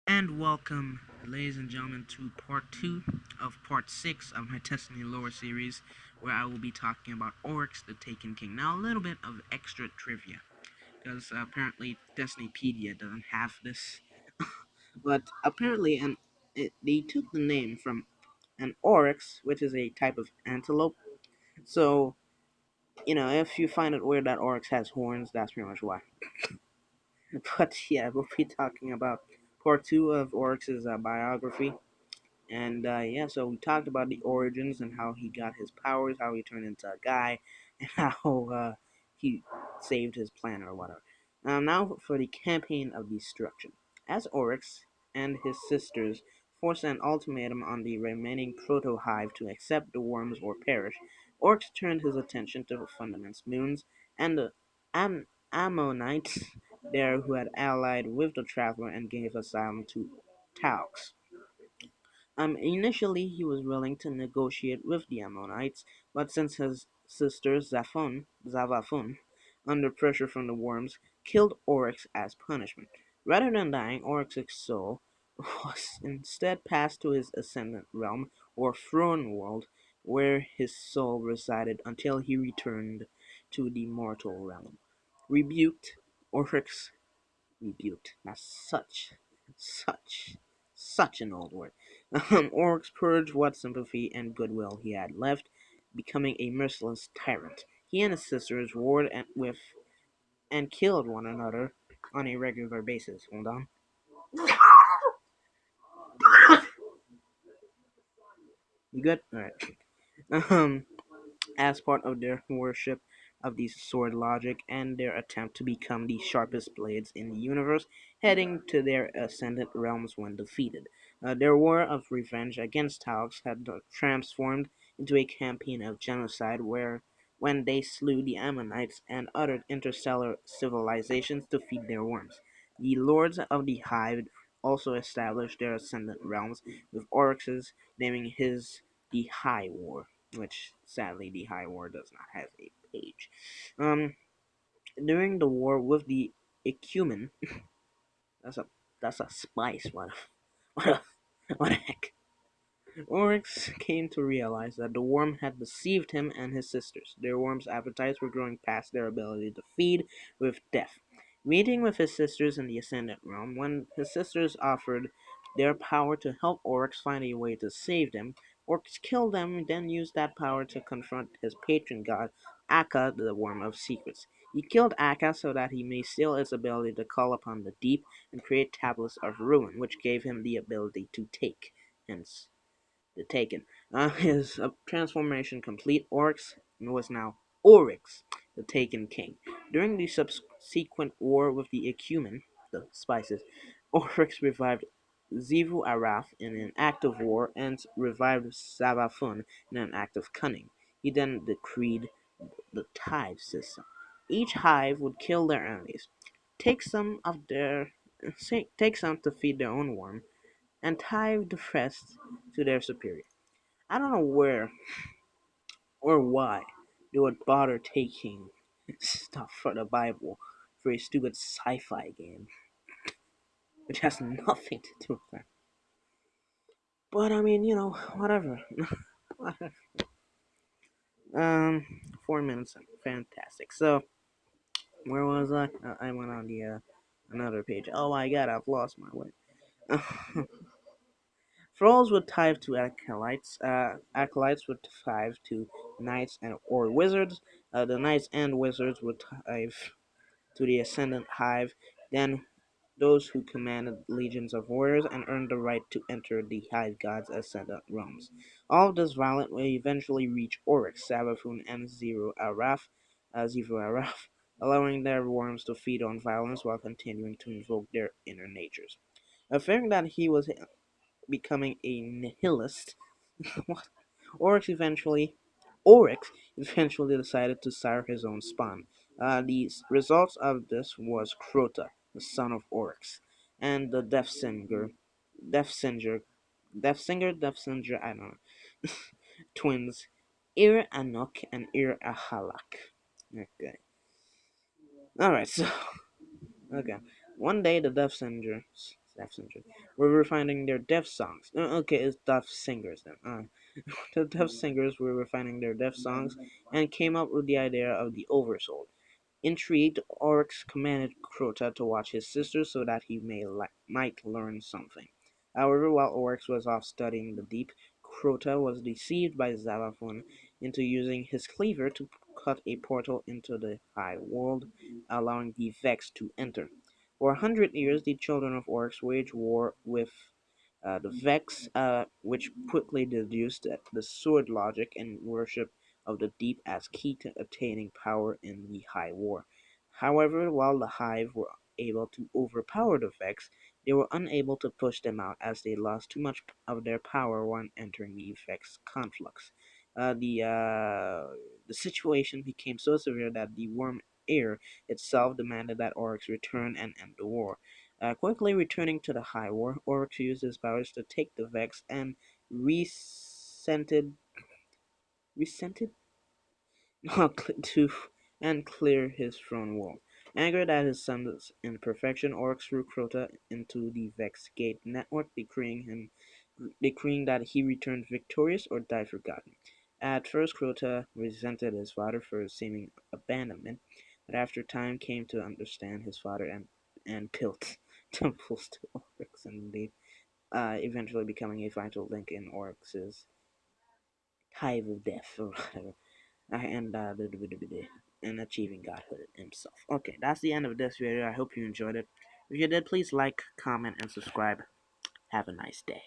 And welcome, ladies and gentlemen, to part 2 of part 6 of my Destiny Lore series, where I will be talking about Oryx the Taken King. Now, a little bit of extra trivia, because apparently Destinypedia doesn't have this, but apparently they took the name from an oryx, which is a type of antelope. So, if you find it weird that oryx has horns, that's pretty much why. But yeah, we'll be talking about part 2 of Oryx's biography. And yeah, so we talked about the origins and how he got his powers, how he turned into a guy, and how he saved his planet or whatever. Now for the campaign of destruction. As Oryx and his sisters forced an ultimatum on the remaining proto-hive to accept the worms or perish, Oryx turned his attention to the Fundaments moons and the Ammonites there who had allied with the Traveler and gave asylum to Taux. Initially, he was willing to negotiate with the Ammonites, but since his sister Zavafun, under pressure from the worms, killed Oryx as punishment. Rather than dying, Oryx's soul was instead passed to his ascendant realm, or throne world, where his soul resided until he returned to the mortal realm. Rebuked, Oryx rebuked. That's such an old word. Oryx purged what sympathy and goodwill he had left, becoming a merciless tyrant. He and his sisters warred with and killed one another on a regular basis. Hold on. You good? Alright. Um, as part of their worship of the sword logic and their attempt to become the sharpest blades in the universe, heading to their ascendant realms when defeated. Their war of revenge against Taux had transformed into a campaign of genocide when they slew the Ammonites and other interstellar civilizations to feed their worms. The Lords of the Hive also established their ascendant realms, with Oryx's naming his the High War, which sadly the High War does not have a page. Um, During the war with the Ecumen, that's a that's a spice. What a, what the heck? Oryx came to realize that the worm had deceived him and his sisters. Their worm's appetites were growing past their ability to feed with death. Meeting with his sisters in the Ascendant Realm, when his sisters offered their power to help Oryx find a way to save them, Oryx killed them, then used that power to confront his patron god, Akka, the Worm of Secrets. He killed Akka so that he may steal its ability to call upon the deep and create tablets of ruin, which gave him the ability to take. Hence, the Taken. His transformation complete, Oryx was now Oryx, the Taken King. During the subsequent war with the Ecumen, the Spices, Oryx revived Zivu Araf in an act of war and revived Savafun in an act of cunning. He then decreed the Tithe system. Each hive would kill their enemies, take some of their take some to feed their own worm, and tithe the rest to their superior. I don't know where or why they would bother taking stuff from the Bible for a stupid sci-fi game, which has nothing to do with that. But I mean, whatever. Whatever. 4 minutes, fantastic. So where was I? I went on the another page. Oh my god, I've lost my way. Thralls would tithe to acolytes. Acolytes would tithe to knights and or wizards. The knights and wizards would tithe to the ascendant hive. Then those who commanded legions of warriors and earned the right to enter the hive god's ascendant realms. All of this violence will eventually reach Oryx, Sabafun, and Zivu Araf, allowing their worms to feed on violence while continuing to invoke their inner natures. Fearing that he was becoming a nihilist, Oryx eventually Oryx eventually decided to sire his own spawn. The results of this was Crota, the son of Oryx, and the Death Singer, I don't know, twins, Ir Anok and Ir Ahalak. Okay. Alright, so, okay. One day the Death Singers Deaf singers. We were finding their deaf songs. Okay, it's deaf singers then. The deaf singers were refining their deaf songs and came up with the idea of the oversoul. Intrigued, Oryx commanded Crota to watch his sister so that he might learn something. However, while Oryx was off studying the deep, Crota was deceived by Zavathun into using his cleaver to cut a portal into the high world, allowing the Vex to enter. For 100 years, the children of Oryx waged war with the Vex, which quickly deduced the sword logic and worship of the deep as key to attaining power in the High War. However, while the Hive were able to overpower the Vex, they were unable to push them out as they lost too much of their power when entering the Vex conflux. The situation became so severe that the Worm Air itself demanded that Oryx return and end the war. Quickly returning to the High War, Oryx used his powers to take the Vex and resented resented to and clear his throne wall. Angered at his son's imperfection, Oryx threw Crota into the Vex Gate network, decreeing that he returned victorious or die forgotten. At first, Crota resented his father for his seeming abandonment, but after time came to understand his father and built temples to Oryx and they eventually becoming a vital link in Oryx's hive of death or whatever. And achieving godhood himself. Okay, that's the end of this video. I hope you enjoyed it. If you did, please like, comment, and subscribe. Have a nice day.